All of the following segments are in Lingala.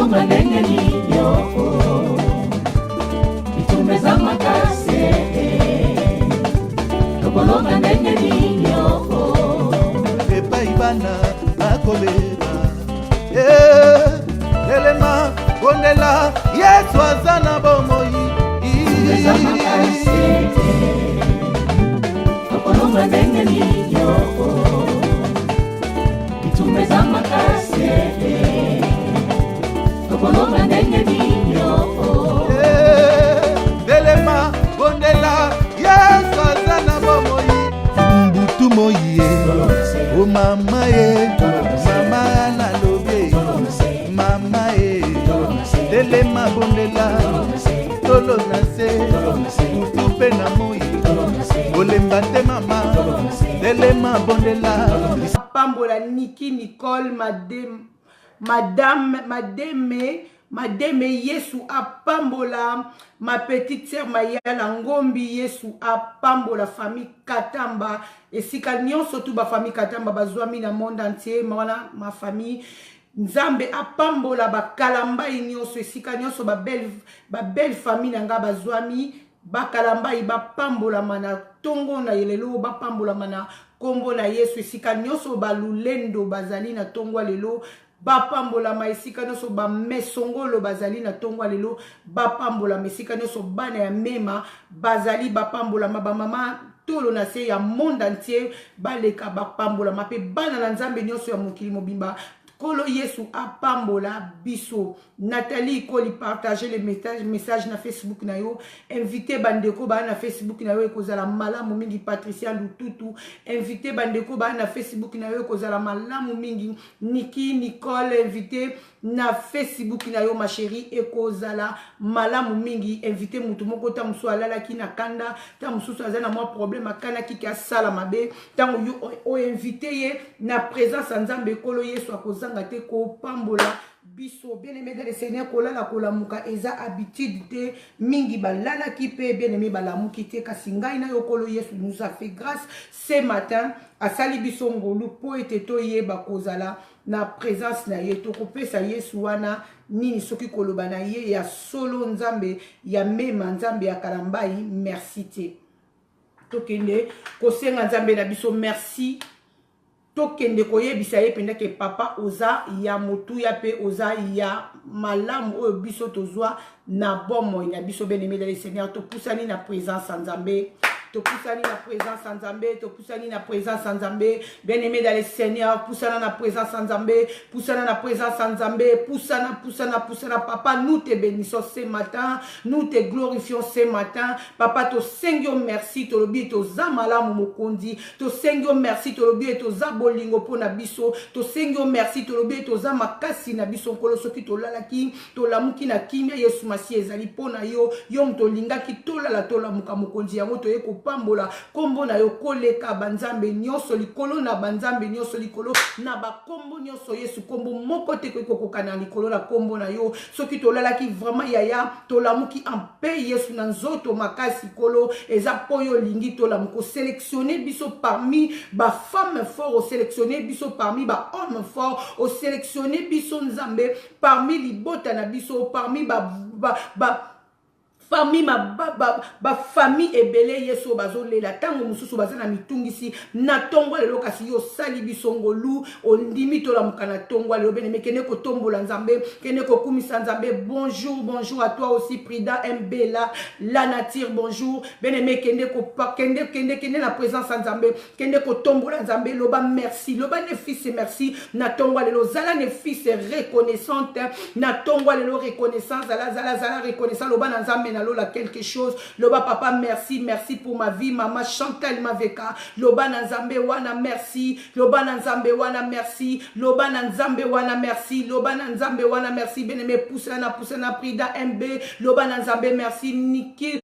tokolonga ndenge nini bitumeza makasi tokolonga ndenge nini epai bana akobeba elema bondela Yesu aza na bomoi tokolonga ndenge nini bitumeza makasi tokolonga ndenge nini elema bondela Yesu aza na bomoi mbutu moye o mama ye mama nalobe mama ye telema bondela tolo na se mbutu mpe na moi olemba te mama telema bondela pambola Niki Nicole Madame Yesu apambola ma petite sœur Mayala Ngombi Yesu apambola famille Katamba esika nyonso tu ba famille Katamba bazwami na monde entier ma famille Nzambe apambola bakalambai nyonso esika nyonso ba belle famille nanga bazwami bakalambai bapambola mana tongo na yelelo bapambola mana kombo na Yesu esika nyonso balulendo bazali na tongo lelo bapambola maesika nyonso bamesongolo bazali na tongo lelo bapambola mesika nyonso bana ya mema bazali bapambola mama tolo na se ya monde entier baleka bapambola mape bana na Nzambe nyonso ya mokili mobimba Kolo Yesu apambola biso. Nathalie Koli partager le message na Facebook na yo. Invité bandeko ba na Facebook na yo ekozala malamu mingi. Patricia Lututu. Invité bandeko ba na Facebook na yo ekozala malamu mingi. Niki Nicole invité na Facebook na yo ma chérie ekozala malamu mingi. Invité mutu moko ta musu alala ki na kanda. Ta musu azana mwa problème akana ki ka sala mabe. Ta o invité ye na présence Nzambe Kolo Yesu akozanga te ko pambola biso. Bien aimé dans le Seigneur kolala kolamuka eza habitude te mingi balala ki pe bien aimé balamuki te kasi ngai na yo Kolo Yesu nous a fait grâce ce matin asali biso ngolu po ete to yeba kozala na présence na ye to kopesa Yesu wana nini soki koloba na ye ya solo Nzambe ya mema Nzambe ya kalambai merci te tokende kosenga Nzambe na biso merci tokende koyebisa ye penda ke papa oza ya motu ya pe oza ya malamu oyo biso tozwa na bomo ya biso bien-aimé dans le Seigneur to pusani na présence Nzambe. Poussani na présence Nzambe, to poussani na présence Nzambe, bien-aimé dans le Seigneur, poussana na présence Nzambe, poussana na présence Nzambe, poussana, papa, nous te bénissons ce matin, nous te glorifions ce matin, papa, to sengyo merci, to lobi to zamala mokondi, to sengyo merci, to lobi to zabolingo po na biso, to sengyo merci, to lobi to zamakasi na biso koloso ki to lalaki, to lamuki na kimia Yesu masi ezali po na yo, yom to lingaki to lala to lamuka mokondi yango to yeko pambola kombo na yo koleka banzambe nyonso likolo na banzambe nyonso likolo na ba kombo nyonso Yesu kombo moko te ko kokana likolo na kombo na yo soki tolalaki vraiment yaya tolamuki en paix Yesu na nzoto makasi kolo eza poyo lingi tolamuko sélectionner biso parmi ba femmes fortes sélectionner biso parmi ba hommes forts o sélectionner biso Nzambe parmi libota na biso parmi famille ba famille ebele Yesu bazolela tango mususu bazana mitungisi na tongwa lelo kasi yo sali bisongolu ondimi to la mukana tongwa lelo bene mekene ko tombola Nzambe kene ko kumisa Nzambe. Bonjour à toi aussi Prida Mbela la nature bonjour bene mekene ko kende la présence Nzambe kende ko tombola Nzambe loba merci loba ne fils merci na tongwa lelo zala ne fils reconnaissante na tongwa lelo reconnaissance zala reconnaissant loba na Nzambe Lola quelque chose loba papa merci pour ma vie maman Chantal Maveka loba na Nzambe wana merci loba na Nzambe wana merci loba na Nzambe wana merci loba na Nzambe wana merci bien-aimé poussana Prida MB loba na Nzambe merci Niki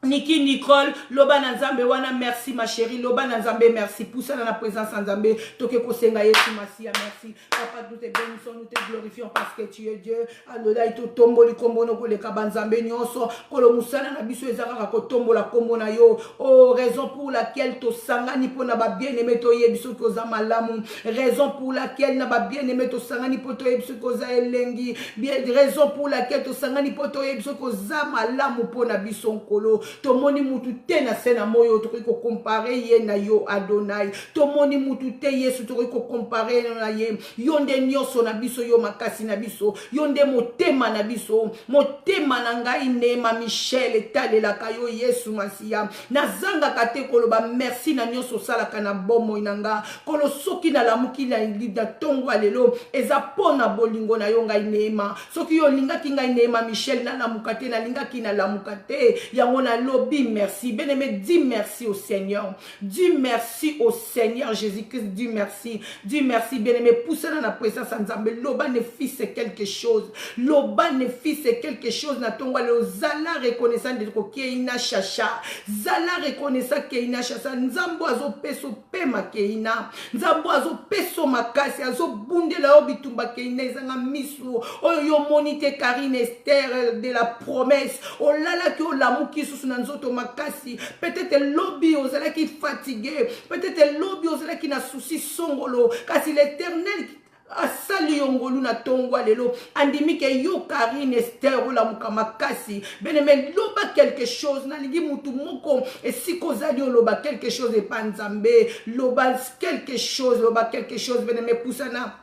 Niki Nicole, loba na nzambe wana merci ma chérie, loba na nzambe merci, poussa dans la présence en nzambe, toke kosenga yesu masia merci, papa nous te bénissons, nous te glorifions parce que tu es Dieu, alola ito tombo li kombo no koleka banzambe nyonso, kolo musana na biso ezaka ka kotombo la kombo na yo, oh raison pour laquelle to sangani pona ba bien aimé to yebiso koza malamu, raison pour laquelle na ba bien aimé to sangani poto yebiso koza elengi, bien raison pour laquelle to sangani poto yebiso koza malamu pona biso nkolo. Tomoni mutu te na sena moyo to ko comparer ye na yo Adonai. Tomoni mutu te Yesu to ko comparer na ye. Yonde nyoso na biso yo makasi na biso. Yonde motema na biso. Motema na ngai Nema Michel etale la kayo Yesu Masia. Na zanga kate koloba merci na nyoso sala kana bomo inanga. Kolo soki na lamuki na lida tongo alelo eza pona bolingo na yo ngai Nema. Soki yo linga ki ngai Nema Michel na lamukate na linga ki na lamukate yango na lobby merci. Bien-aimé, dis merci au Seigneur. Dis merci au Seigneur Jésus-Christ. Dis merci. Dis merci, bien-aimé. Pousse dans la présence en Nzambe. Loba ne fils c'est quelque chose. Loba ne fils c'est quelque chose. Na tonga le zala reconnaissant de kokeina chacha. Zala reconnaissant keina chacha. Nzambo azo peso pema keina. Nzambo azo peso makasi. Azo bunde la obitumba keina. Ezanga misu. Oyo monite Karine Esther de la promesse. Oh là là que l'amour qui sous nanzoto makasi. Peut-être lobby aux ala qui fatigué. Peut-être lobby aux ala qui n'a souci songolo. Kasi l'Éternel asali yongolu na tongwa lelo andimi ke yo Karine Esther la mukamakasi beneme loba quelque chose na lingi mutu moko esiko zali loba quelque chose et panzambe loba quelque chose beneme pusana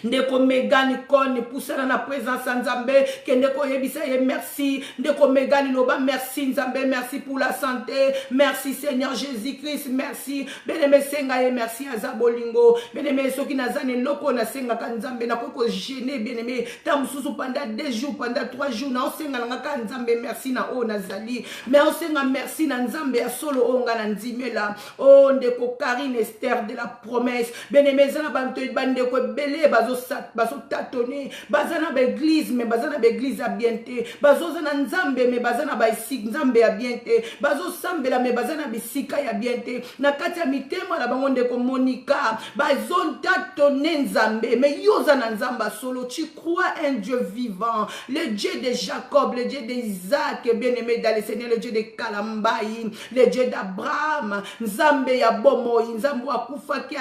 ndeko Megani Kone poussana na présence Nzambe kendeko yebisa ye merci ndeko Megani loba merci Nzambe merci pour la santé merci Seigneur Jésus-Christ merci beneme senga ye merci azabolingo beneme soki nazane loko na senga ka Nzambe na koko gêner beneme tamususu pendant 2 jours pendant 3 jours na senga nga ka Nzambe merci na o nazali mais on senga merci na Nzambe ya solo onga na nzimela o ndeko Karine Esther de la promesse beneme zana banto bandeko belé bazo tatone bazana ba église mais bazana ba église a bienté bazo zana Nzambe mais bazana ba isik Nzambe a bienté bazo sambela mais bazana bisika ya bienté na kati ya mitema la bango ndeko Monica bazo tatone Nzambe mais yoza na Nzamba solo tu crois un Dieu vivant le Dieu de Jacob le Dieu d'Isaac bien-aimé dans le Seigneur le Dieu de Kalambai le Dieu d'Abraham Nzambe ya bomoi Nzambo akufaki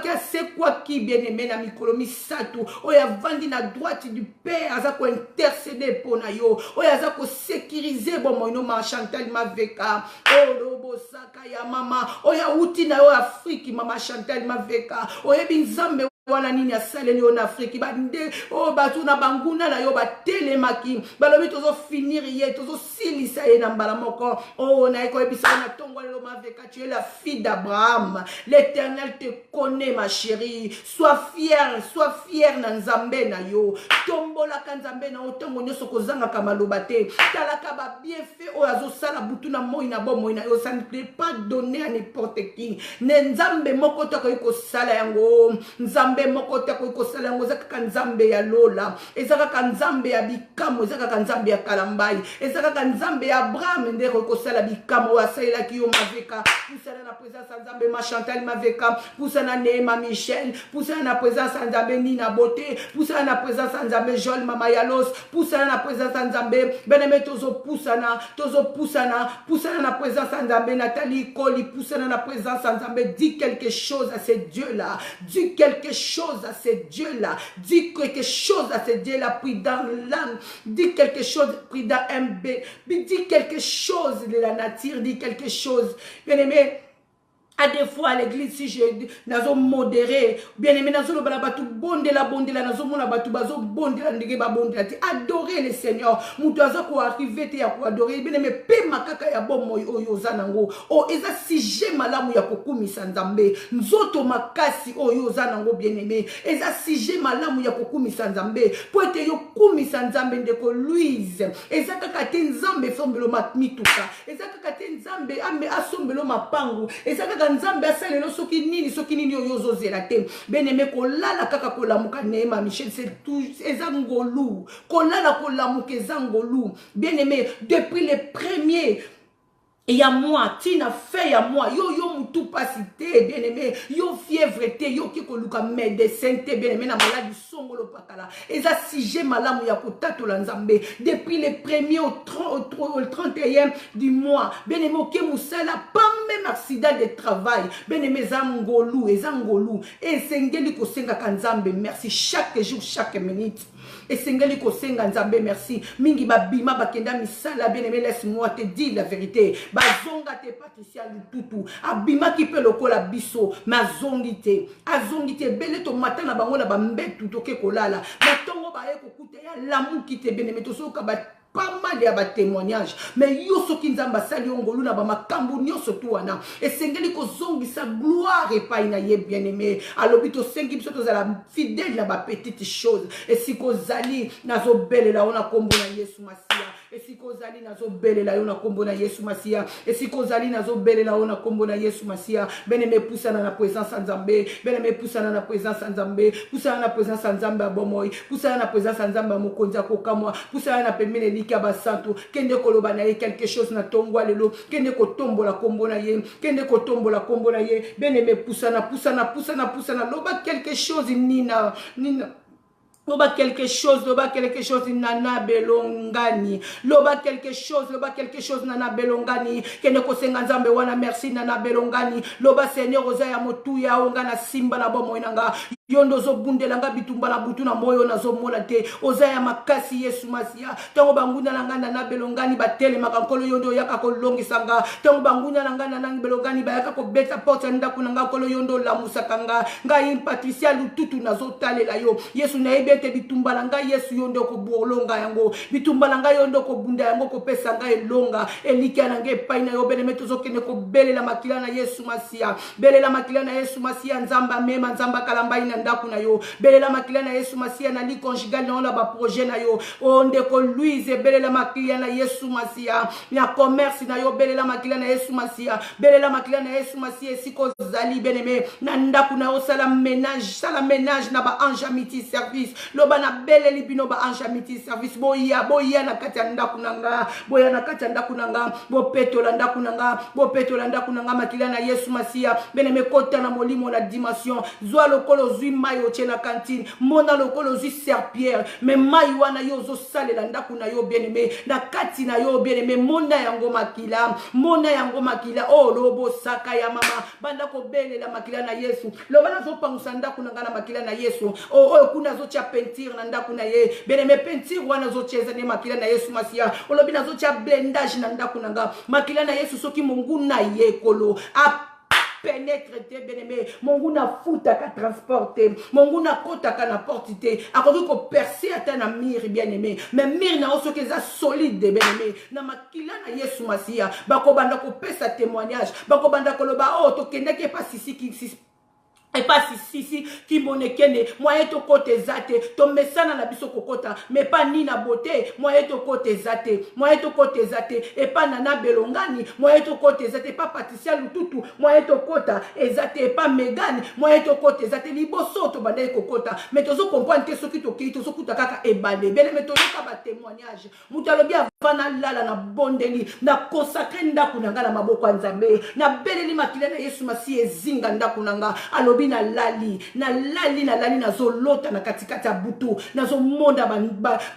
asekwa ki bien-aimé na mikolo misatu oya vandi na droite du Père aza ko intercéder pona yo oya aza ko sécuriser bomoi no ma Chantal Maveka o robo saka ya mama oya uti na yo Afrique mama Chantal Maveka oya binzambe wana nini asaleli en Afrique bande o batu na banguna na yo batelemaki balobi tozo finir ye tozo silisa ye na mbala moko o na eko ebisa na tongo lelo Maveka tu es la fille d'Abraham l'Éternel te connaît ma chérie sois fière na Nzambe na yo tombola ka Nzambe na otongo nyoso kozanga ka maloba te talaka ba bien fait o azo sala butu na moi na bomoi na yo ça ne peut pas donner à n'importe qui ne Nzambe moko to ko sala yango Nzambe moko te ko sala yango zaka Nzambe ya lola ezaka Nzambe ya bikamo ezaka Nzambe ya kalambai ezaka Nzambe ya Abraham nde ko sala bikamo asala ki yo Maveka pusana na présence Nzambe ma Chantal Maveka pusana Nema Michel pusana na présence Nzambe Nina Beauté pusana na présence Nzambe Joel Mama Yalos pusana na présence Nzambe beneme tozo pusana na présence Nzambe Nathalie Koli pusana na présence Nzambe dis quelque chose à ce Dieu là dis quelque chose à ce Dieu là dis quelque chose à ce Dieu là puis dans l'âme dis quelque chose puis dans MB dis quelque chose de la nature dis quelque chose bien aimé. À des fois à l'église si je nazo modéré bien aimé nazo bala batu bondela nazo mona batu bazo bondela ndenge ba bondela ti adorer le Seigneur mutu aza ko arriver te ya ko adorer bien aimé pe makaka ya bomoy oyo zanango o eza sujet malamu ya kokumisa Nzambe nzoto makasi oyo zanango bien aimé eza sujet malamu ya kokumisa Nzambe po ete yo kumisa Nzambe ndeko Louise eza kaka te Nzambe sombelo mituka eza kaka te Nzambe ame asombelo mapangu eza kaka kaka nzambe asalelo soki nini oyo ozozela te bien-aimé kolala kaka kolamuka Neema Michel c'est tout eza ngolu kolala kolamuka eza ngolu bien-aimé depuis les premiers et à moi, tina fait à moi, yo mutu pasité, bien aimé, yo fièvre te, yo kiko luka médecin te, bien aimé, na maladie songolo pakala. Et ça, si j'ai malamu ya kotato lanzambe, depuis les premiers au 31 du mois, bien aimé, ok moussala, pas même accident de travail, bien aimé, zangolou, et sengeli ko senga kanzambe, merci chaque jour, chaque minute. Et sengeli ko senga nzambe, merci. Mingi babima bakenda misala, bien aimé, laisse-moi te dire la vérité. Bazonga te Patricia Lututu abima ki pe lokola biso mazongi te azongi te bele to matana bango na bambetu toke kolala na tongo ba ye kokuta ya lamu ki te bene metosoka ba pas mal de témoignages mais yo soki nzamba sali ngolu na ba makambu nyoso tu wana et sengeli ko zongi sa gloire et pas ina ye bien-aimé alobito sengi biso to za fidèle na ba petite chose et si ko zali nazo bele la ona kombo na Yesu Masia et si ko zali nazo bele la ona kombo na Yesu Masia et si ko zali nazo bele la ona kombo na Yesu Masia bien-aimé poussana na présence nzambe bien-aimé poussana na présence nzambe poussana na présence nzambe abomoy poussana na présence nzambe mokonzi akokamwa poussana na pemene Basanto, kende koloba na ye quelque chose na tongwa lelo, kende ko tombola kombo na ye, kende ko tombola kombo na ye, bien-aimé poussana, loba quelque chose nina. Loba quelque chose nana belongani. Loba quelque chose nana belongani. Kene ko senga nzambe wana merci nana belongani. Loba Seigneur ozaya motuya onga na simba na bomo inanga. Yondo zo bundela nga bitumba na butu na moyo na zo mona te. Ozaya makasi Yesu Masia. Tango banguna nanga nana belongani batele makankolo yondo yaka ko longisanga. Tango banguna nanga nana belongani bayaka ko beta porte nda kunanga kolo yondo la musakanga. Nga yin Patricia Lututu na zo talela yo. Yesu na te bitumbala nga Yesu yondo ko bolonga yango bitumbala nga yondo ko bunda yango ko pesa nga elonga elika na nge paina yo bele meto zokene ko belela makila na Yesu Masia belela makila na Yesu Masia nzamba mema nzamba kalamba ina ndaku na yo belela makila na Yesu Masia na li conjugal na ba projet na yo onde ko Louise belela makila na Yesu Masia na commerce na yo belela makila na Yesu Masia belela makila na Yesu Masia siko zali beneme na ndaku na yo sala ménage na ba ange amitié service loba na bele libino ba anjamiti service boya na kati ndaku nanga boya na kati ndaku nanga bo petola ndaku nanga makila na Yesu Masia bene mekota na molimo na dimension zwa lokolo zui mayo chena kantine mona lokolo zui serpierre me mai wana yo zo salela ndaku na yo bien aimé na kati na yo bien aimé mona yango makila oh lobo saka ya mama banda ko bele la makila na Yesu loba na zo pangusa ndaku nanga na makila na Yesu oh kuna zo cha peinture na ndaku na ye bene me peinture wana zo cheza ne makila na Yesu Masia olobi na zo cha blendage na ndaku nanga makila na Yesu soki mungu na ye kolo pénètre te bien-aimé mongu na futa ka transporter mongu na kota ka na portité akoki ko percer ata na mire bien-aimé mais mire na osoki za solide bien-aimé na makila na Yesu Masia bako banda ko pesa témoignage bako banda ko loba oh to kende ke pas ici qui et pas ici qui monekene moyen to côté zate to mesana na biso kokota mais pas ni na beauté moyen to côté zate et pas nana belongani moyen to côté zate pas Patricia Lututu moyen to kota ezate et pas Megan moyen to côté zate liboso to banda kokota mais to zo comprendre que soki to ki to zo kuta kaka ebale bele mais to ka ba témoignage mutalobi avana lala na bondeli na consacrer ndaku nanga na maboko ya Nzambe na beleli makila na Yesu Masia ezinga ndaku nanga alobi na lali na zolota na katikati ya butu na zo monda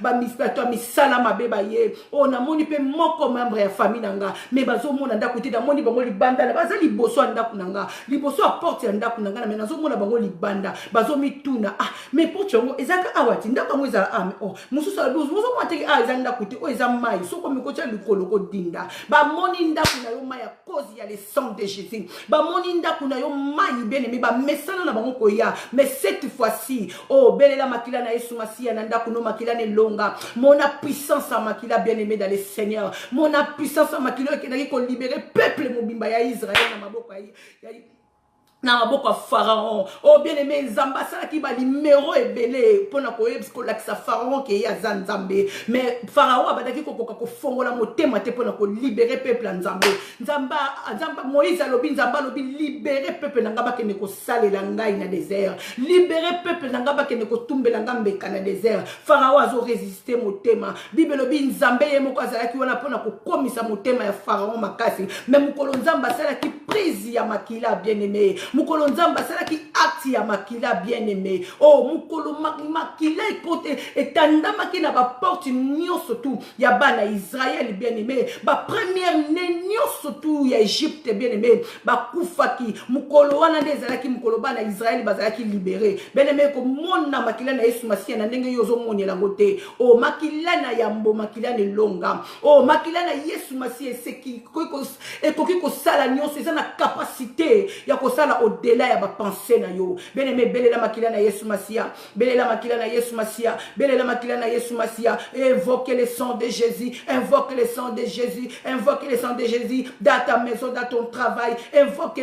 ba mispato misala mabeba ye o na moni pe moko membre ya famille nanga me bazo mona ndaku te na moni bango libanda na bazali liboso ndaku nanga liboso a porte ya ndaku nanga na zo mona bango libanda bazo mituna mais pour chongo ezaka awati ndaku ngo ezala oh mususu la 12 muzo mona te ezala ndaku te o eza mai soko miko cha likolo ko dinda ba moni ndaku na yo mai ya cause ya le sang de Jésus ba moni ndaku na yo mai bien-aimé ba sana na bango koya mais cette fois-ci oh belela makila na Yesu Masia na ndaku no makila ne longa mona puissance à makila bien-aimé dans le Seigneur mona puissance à makila qui n'a ko libérer peuple mobimba ya Israël na maboko ya na maboko pharaon oh bien aimé nzamba sala ki ba numéro ebele pona ko yebsko la sa pharaon ke ya nzambe mais pharaon abadaki kokoka ko fongola motema te pona ko libérer peuple nzambe nzamba Moïse alobi nzamba lobi libérer peuple nanga ba kene ko salela ngai na désert libérer peuple nanga ba kene ko tumbela ngambe kana désert pharaon azo résister motema bible lobi nzambe ye moko azalaki wana pona ko komisa motema ya pharaon makasi mais mukolo nzamba sala ki prise ya makila bien aimé mukolo nzamba sala ki acte ya makila bien aimé oh mukolo makila ekote etandama ki na ba porte nyonso tu ya bana Israël bien aimé ba première nyonso tu ya Égypte bien aimé ba kufaki mukolo wana ndezala ki mukolo bana Israël bazala ki libéré bien aimé ko mona makila na Yesu Masia na ndenge yozo monyela ngote oh makila na yambo makila ne longa oh makila na Yesu Masia seki ekoki ko sala nyonso eza na capacité ya ko sala au-delà ya ba pensée na yo bien aimé belela makila na Yesu Masia belela makila na Yesu Masia belela makila na Yesu Masia invoque le sang de Jésus invoque le sang de Jésus invoque le sang de Jésus dans ta maison dans ton travail invoque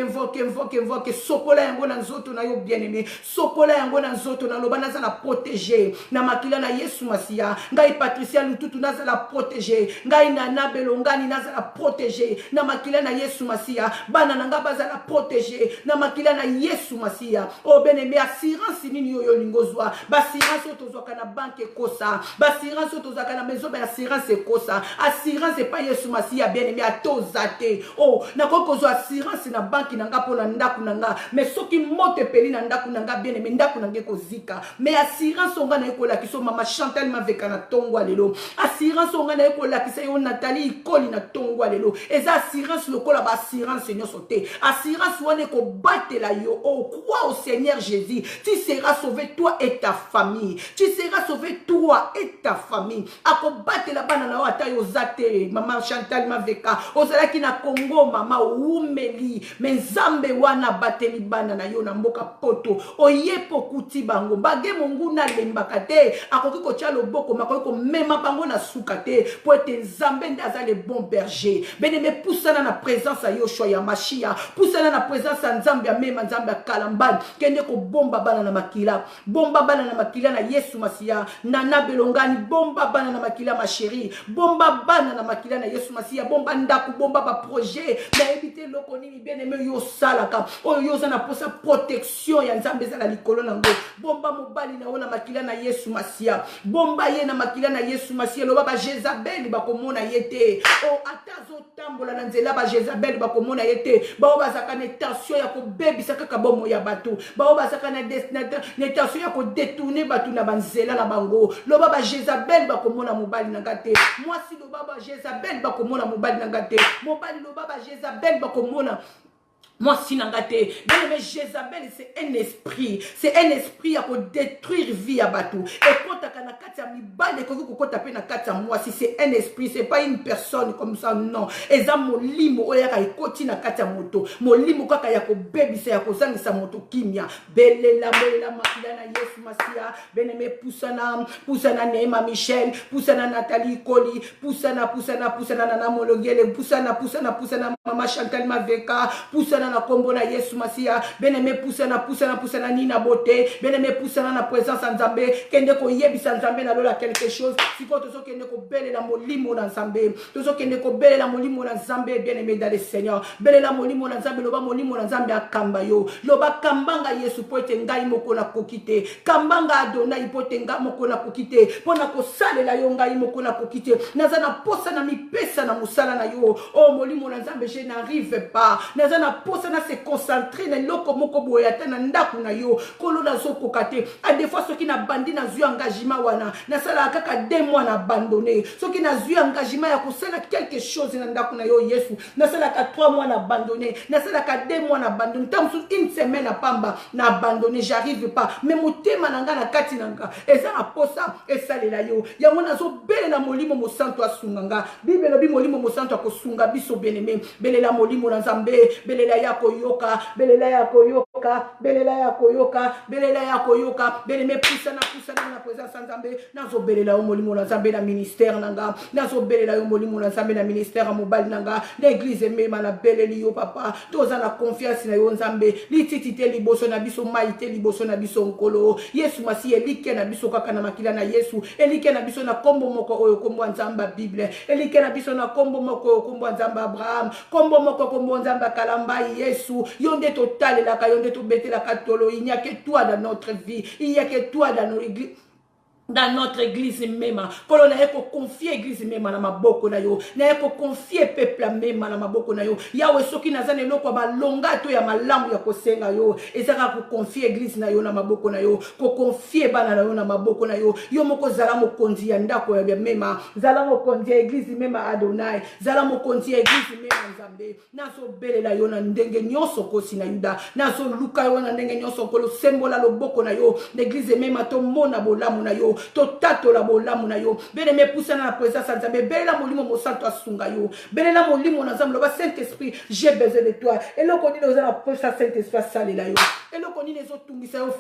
sokola yango na nzoto na yo bien aimé sokola yango na nzoto na loba naza la protéger na makila na Yesu Masia ngai Patricia Lututu naza la protéger ngai Nana Belongani naza la protéger na makila na Yesu Masia bana nanga baza la protéger na makila na Yesu Masia oh bien aimé assurance nini yo lingozwa ba assurance otozwaka na banque kosa ba assurance otozwaka na maison ba assurance kosa assurance pas Yesu Masia bien aimé atozate oh na kokozwa assurance na banque nanga pona ndaku nanga mais soki mote peli na ndaku nanga bien aimé ndaku nanga kozika mais assurance onga na ekola kiso mama Chantal maveka na tongwa lelo assurance onga na ekola kiso yo Nathalie ikoli na tongwa lelo eza assurance lokola ba assurance nyonso te assurance wana ko batela yo oh crois au Seigneur Jésus tu seras sauvé toi et ta famille tu seras sauvé toi et ta famille akobatela bana na wata yo zate mama Chantal maveka ozalaki na Congo mama umeli menzambe wana bateli bana na yo na mboka poto oyepo kuti bango bage mongu na lembaka te akoki ko tia loboko makoki ko mema bango na suka te po ete nzambe ndaza le bon berger beneme pusana na présence ya Yoshua ya Mashia pusana na présence ya nzambe ya mema nzambe ya kalambani kende ko bomba bana na makila na Yesu Masia Nana Belongani bomba bana na makila ma chérie bomba bana na makila na Yesu Masia bomba ndaku bomba ba projet na éviter loko nini bien aimé yo salaka o yo za na posa protection ya nzambe za la likolo nango bomba mobali na ona makila na Yesu Masia bomba ye na makila na Yesu Masia lo baba Jezabel bakomona yete o atazo tambola na nzela ba Jezabel bakomona yete ba bazaka na tension ya ko bebisa kaka bomo ya batu ba bazaka na tension ya ko détourner batu na banzela na bango lo baba Jezabel bakomona mobali na ngate mwasi lo baba Jezabel bakomona mobali na ngate mobali lo baba Jezabel bakomona moi si nangate mais Jézabel c'est un esprit à détruire vie à batou et quand tu na kati ya mibale ko ko taper na kati ya moi si c'est un esprit c'est pas une personne comme ça non eza molimo oyaka ekoti na kati ya moto molimo kaka ya ko bebisa ya ko zangisa moto kimia belela makila na Yesu Masia beneme pusana Neema Michel pusana Nathalie Koli pusana na Molongele pusana mama Chantal Maveka pusana na kombo na Yesu Masia beneme pusana Nina Bote beneme pusana na présence nzambe kende ko yebisa nzambe na lola quelque chose siko tozo kende ko belela molimo na nzambe tozo kende ko belela molimo na nzambe bien-aimé dans le Seigneur belela molimo na nzambe loba molimo na nzambe akamba yo loba kambanga Yesu poete ngai moko na kokite kambanga Adonai poete ngai moko na kokite pona ko salela yo ngai moko na kokite nazana posa na mipesa na musala na yo oh molimo na nzambe je n'arrive pas nazana posa na se concentrer na loko moko boyata na ndaku na yo kolo na zo kokate a des fois soki na bandi na zu engagement wana na sala kaka 2 mois na abandonné soki na zu engagement ya kosala quelque chose na ndaku na yo Yesu na sala ka 3 mois na abandonné na sala ka 2 mois na abandonné tant sur une semaine na pamba na abandonné j'arrive pas mais motema nanga na kati nanga eza na posa esalela yo yango nazo belela molimo mosanto asunganga bible bi molimo mosanto akosunga biso bien-aimé belela molimo na nzambe belela ya koyoka koyoka, belela ya koyoka, belela ya koyoka, beleme poussa na présence nzambe, nazo belela yo molimo na nzambe na ministère nanga, nazo belela yo molimo na nzambe na ministère ya mobali nanga, l'église mema na beleli yo papa, toza na confiance na yo nzambe, lititi te liboso na biso mai te liboso na biso nkolo, Yesu masi elike na biso kaka na makila na Yesu, elike na biso na kombo moko oyo kombo nzamba Bible, elike na biso na kombo moko oyo kombo nzamba Abraham, kombo moko kombo nzamba Kalamba Yesu, yonde totalelaka yonde tobetelaka tolo, il n'y a que toi dans notre vie, il n'y a que toi dans nos églises. Dans notre église même, kolo na eko confier église même na maboko na yo, na eko confier peuple même na maboko na yo, yawe soki nazane loko ba longa to ya malamu ya kosenga yo, ezaka ko confier église na yo na maboko na yo, ko confier bana na yo na maboko na yo, yo moko zala mokonzi ya ndako ya mema, zala mokonzi ya église même Adonai, zala mokonzi ya église même Nzambe, nazo belela yo na ndenge nyonso kosi na Yuda, nazo luka yo na ndenge nyonso kolo sembola loboko na yo, l'église même to mona bolamu na yo, totato la bolamu na yo, bene me poussa na présence de Nzambe, belela molimo mosanto asunga yo, belela molimo na Nzambe, le Saint-Esprit, j'ai besoin de toi, et le koni nous a la Saint-Esprit salela yo, et le koni les autres tungisa yo,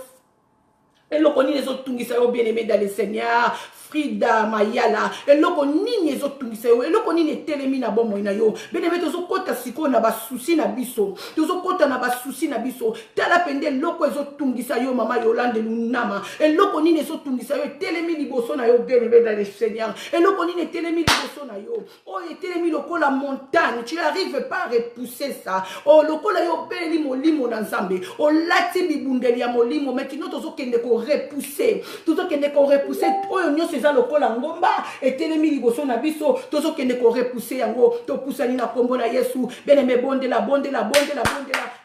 et le koni les autres tungisa yo, bien aimé dans le Seigneur, Frida Mayala, et loko nini ezo tungisa yo, et loko nini telemi na bomo ina yo, bene me tozo kota siko na ba souci na biso, tozo kota na ba souci na biso, tala pende loko ezo tungisa yo mama Yolande Lunama, et loko nini ezo tungisa yo, telemi liboso na yo, bien aimé dans le Seigneur, et loko nini telemi liboso na yo, oh et telemi loko la montagne, tu n'arrives pas à repousser ça, oh loko la yo beli molimo na Nzambe, oh lati bibundeli ya molimo, maintenant tozo kende ko repousser, tozo kende ko repousser, oh nyonso lokola ngomba etelemi liboso na biso tozo kende ko repousser yango to pusani na kombo na Yesu bene me bondela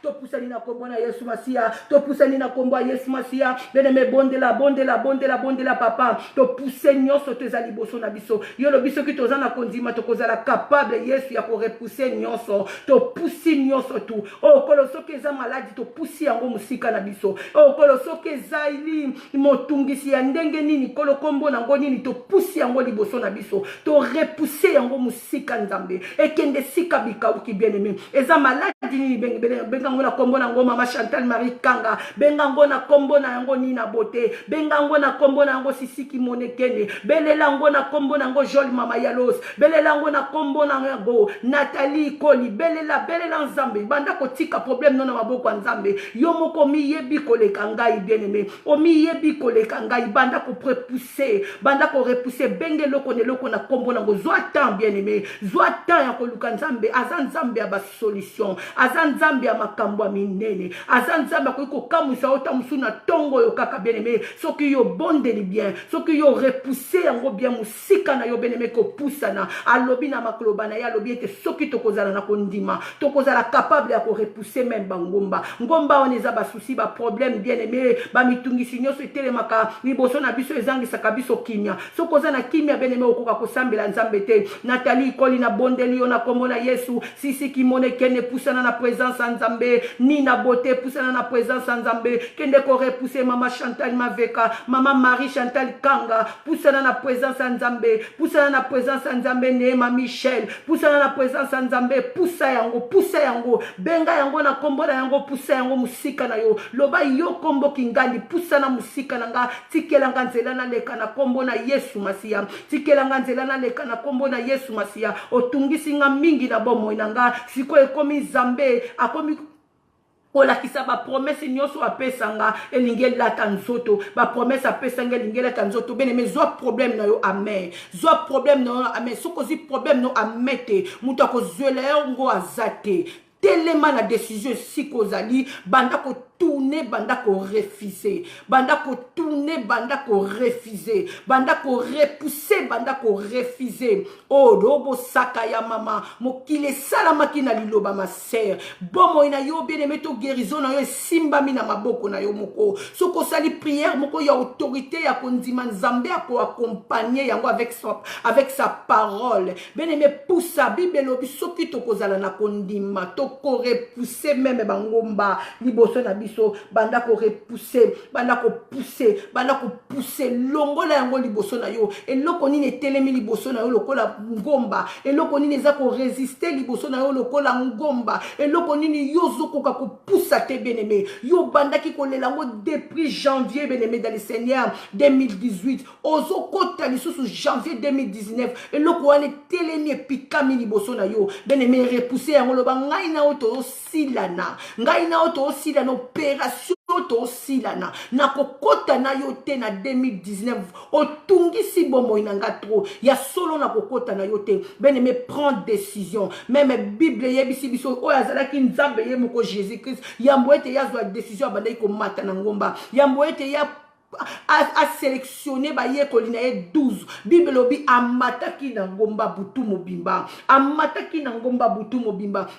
to pusani na kombo na Yesu Masia to pusani na kombo ya Yesu Masia bene me bondela papa to pousser nyonso teza liboso na biso yo lo biso ki toza na kondima to kozala capable Yesu ya ko repousser nyonso to poussi nyonso tu o koloso keza maladi to poussi yango musika na biso o koloso keza ili motungisi ya ndenge nini kolo kombo na ngoni to poussi yango liboso na biso to repousser yango musika Nzambe ekende sika bikauki bien aimé eza maladi ni benga ngona kombo na ngoma mama Chantal Marie Kanga benga ngona kombo na yango ni na beauté benga ngona kombo na yango Sisiki Monekene belela ngona kombo na yango Jolie Mama Yalos belela ngona kombo na yango Nathalie Koli belela Nzambe banda kotika problème non na maboko Nzambe yo moko miyebi koleka ngai bien aimé o miyebi koleka ngai banda ko repousser banda ko repousser benge loko ne loko na kombo na go zwa temps bien aimé zwa temps ya koluka Nzambe aza Nzambe ya ba solution aza Nzambe ya makambo ya minene aza Nzambe ko kamusa ota musuna tongo yo kaka bien aimé soki yo bondeli bien soki yo repousser yango bien musika na yo bien aimé ko pusana alobi na makloba na ya lobi ete soki tokozala na kondima tokozala capable ya ko repousser même bangomba ngomba oneza ba souci ba problème bien aimé ba mitungisi nyonso etelemaka liboso na biso ezangisaka biso kimia sokoza na kimia beneme okoka kosambela Nzambe te Nathalie Koli na bondeli yo na kombo na Yesu Sisiki Monekene pusana na présence Nzambe ni na beauté pusana na présence Nzambe kende ko repousser mama Chantal Maveka mama Marie Chantal Kanga pusana na présence Nzambe pusana na présence Nzambe Neema Michel pusana na présence Nzambe pusa yango benga yango na kombo na yango pusa yango musika na yo loba yo kombo kingandi pusana musika nanga tikelanga nzela na leka na kombo na Yesu Masia tikelanga nzela na leka na kombo na Yesu Masia otungisi nga mingi na bomo inanga siko ekomi Nzambe akomi olakisa ba promesse nyonso apesanga elingi lata nzoto ba promesse apesanga elingi lata nzoto bene me zwa problème na yo amen zwa problème na yo amen sokozi problème no amete mutu akozwela yango azate telema na décision sikozali banda ko tourner banda ko refuser banda ko tourner banda ko refuser banda ko repousser banda ko refuser oh robo saka ya mama mokile salama kina liloba ma sœur bomo ina yo bien aimé to guérison na yo simba mina maboko na yo moko soko sali prière moko ya autorité ya kondima Nzambe ko accompagner yango avec sa parole bien aimé poussa bible lobi soki to kozala na kondima to ko repousser même bangomba liboso na biso banda ko repousser banda ko pousser longola yango liboso na yo eloko nini etelemi liboso na yo lokola ngomba eloko nini eza ko résister liboso na yo lokola ngomba eloko nini yo zokoka ko poussa te bien-aimé yo banda ki kolela ngo depuis janvier bien-aimé dans le Seigneur 2018 ozo kota lisusu janvier 2019 eloko wana etelemi epikami liboso na yo bien-aimé repousser yango loba ngai na oto silana opération to silana na kokota na yo te na 2019 otungisi bomoi na nga tro ya solo na kokota na yo te bien-aimé prendre décision même Bible yebisi biso oyo azalaki nzambe ye moko Jésus Christ yambo ete yazwa décision abandaki komata na ngomba yambo ete ya a sélectionné ba ye kolina ye 12 Bible lobi amataki na ngomba butu mobimba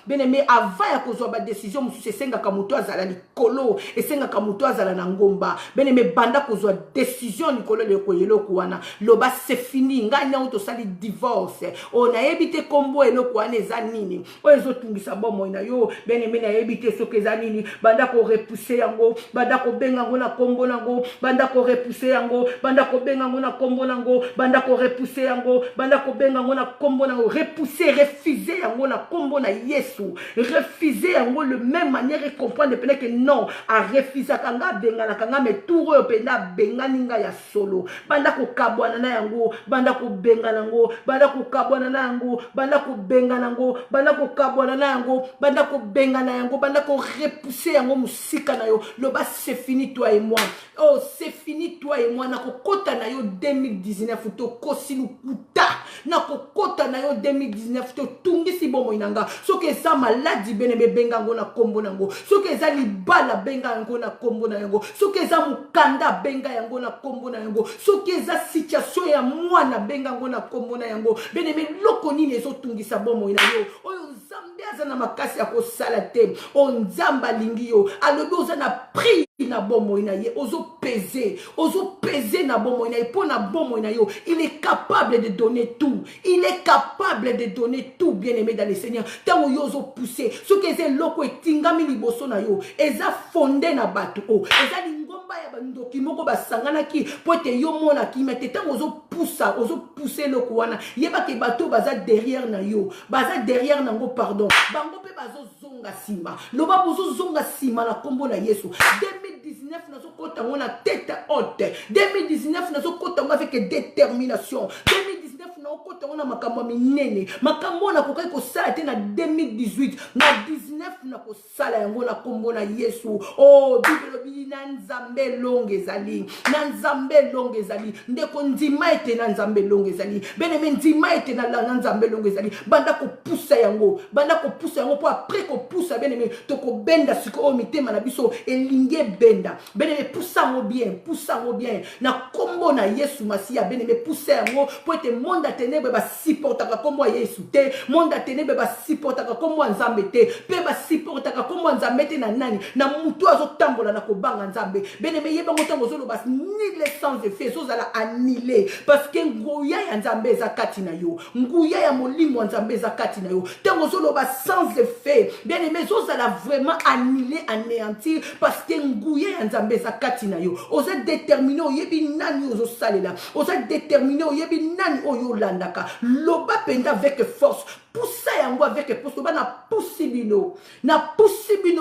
bien-aimé avant ya kozwa ba décision mususu esengaka mutu azala likolo esengaka mutu azala na ngomba bien-aimé banda kozwa décision likolo leko yeloko wana loba c'est fini ngai na uto sali divorce on a évité kombo eloko wana eza nini o ezotungisa bomo na yo bien-aimé na évité soki eza nini banda ko repousser yango banda ko benga ngo na kombo nango banda ko repousser yango banda ko benga ngo na kombo nango banda ko repousser yango banda ko benga ngo na kombo nango repousser refuser yango na kombo na Yesu refuser yango le même manière et comprendre peut-être que non a refuser kanga benga na kanga me touro yo penda benga ninga ya solo banda ko kabwana na yango banda ko benga nango banda ko kabwana na yango banda ko benga nango banda ko kabwana na yango banda ko benga na yango banda ko repousser yango musika na yo loba c'est fini toi et moi oh c'est fini toi et moi na kokota na yo 2019 to kosilu puta na kokota na yo 2019 to tungisi bomo inanga soki eza maladi bien-aimé benga ngo na kombo nango soki eza libala benga yango na kombo na yango soki eza mukanda benga yango na kombo na yango soki eza situation ya mwana benga ngo na kombo na yango bien-aimé loko nini ezotungisa bomo ina yo oyo nzambe aza na makasi ya kosala te o nzambe alingi yo alobi oza na prix na bomo ina ye ozo peser na bomo ina ye po na bomo ina yo il est capable de donner tout bien-aimé dans le Seigneur tango yo ozo pousser soki eza loko etingami liboso na yo eza fondé na bato o eza lingomba ya bandoki moko basanganaki po ete yo mona kimete tango ozo pousser loko wana yeba ke bato baza derrière na yo baza derrière nango pardon bango pe bazo zonga sima loba bozo zonga sima na kombo na Yesu 2019 nazo kota ngona tête haute 2019 nazo kota ngona avec détermination 2019 na okota ngona makambo minene makambo na kokai ko sala te na 2018 na 19 na ko sala yango na kombo na Yesu oh Bible bi na nzambe longe ezali ndeko ndima ete na nzambe longe ezali bien-aimé ndima ete na nzambe longe ezali banda ko poussa yango po après ko poussa bien-aimé to ko benda siko o mitema na biso elinge benda bien-aimé poussa mo bien na kombo na Yesu Masia bien-aimé poussa yango po ete monde a ténèbre ba supportaka kombo ya Yesu te monde a ténèbre ba supportaka kombo nzambe te pe ba supportaka kombo nzambe te na nani na mutu azotambola na kobanga nzambe bien-aimé yeba ngotango zolo bas ni l'essence de fait zozala annulé parce que nguya ya nzambe za kati na yo nguya ya molimo nzambe za kati na yo tango zolo bas sans effet bien-aimé zozala vraiment annulé anéantir parce que nguya ya nzambe za kati na yo oza déterminé oyebi nani ozo salela oza déterminé oyebi nani oyo landaka loba penda avec force poussa yango avec force ba na possibino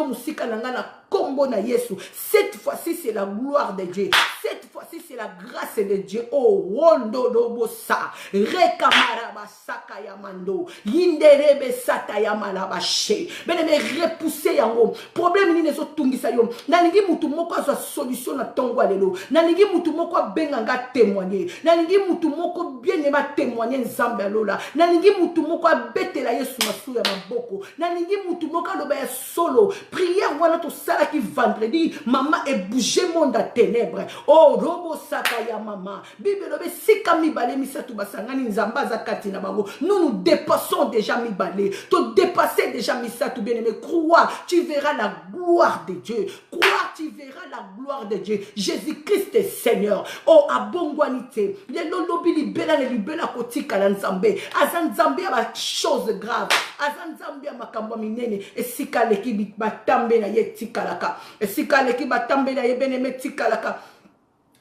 musika nanga na kombo na Yesu. Cette fois-ci c'est la gloire de Dieu, cette fois-ci c'est la grâce de Dieu. Oh wondo dobosa rekamara basaka ya mando yinderebe sata ya malabashe beneme repousser yango problème ni nezo tungisa yo nalingi mutu moko azwa solution na tongo lelo nalingi mutu moko benga nga témoigner nalingi mutu moko bien ema témoigner nzambe alola nalingi mutu moko betela Yesu masu ya maboko nalingi mutu moko loba ya solo prière wana to sala qui vendredi maman est bougé monde à ténèbres oh robo saka ya maman Bible lobe sika mibale misatu basangani nzamba za kati na bango nous dépassons déjà mibale to dépasser déjà misatu bien aimé crois tu verras la gloire de Dieu crois tu verras la gloire de Dieu. Jésus-Christ est Seigneur. Oh, abongwanite. Les lolobi libela les libela kotika la nzambe. Azan nzambe a ma chose grave. Azan nzambe a makambo minene. Et sika leki batambe na ye tikalaka. Et sika leki batambe na ye beneme tikalaka.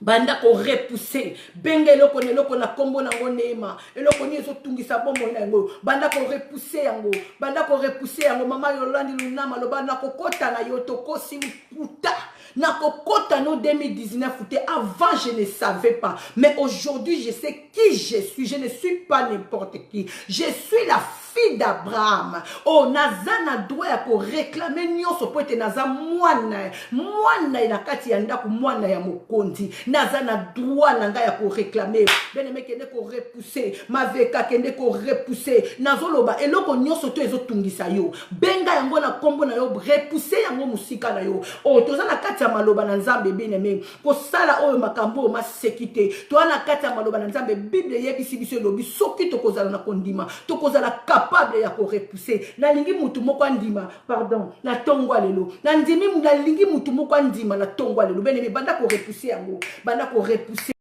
Banda ko repousser benga eloko na kombo na ngonema eloko ni ezo tungisa bombo na ngo banda ko repousser yango mama Yolandi Lunama lo banda ko kota na yo to kosi puta na ko kota no 2019 avant je ne savais pas mais aujourd'hui je sais qui je suis. Je ne suis pas n'importe qui, je suis la fille d'Abraham. Oh, nazana doit pour réclamer nyonso po ete naza mwana na kati ya ndako mwana ya mokonzi. Nazana droit na nga ya ko réclamer. Beneme kende ko repousser, maveka kende ko repousser. Nazoloba eloko nyonso to ezotungisa yo. Benga yango na kombo na yo repousser yango musika na yo. Oh, toza na kati ya maloba na Nzambe beneme. Ko sala oyo makambo ma sekite. To na kati ya maloba na Nzambe Bible yebisi biso lobi soki to kozala na kondima. To kozala capable ya ko repousser. Na lingi mutu moko andima, pardon, na tongwa lelo. Na ndimi na lingi mutu moko andima na tongwa lelo. Beneme banda ko repousser yango. Banda ko repousser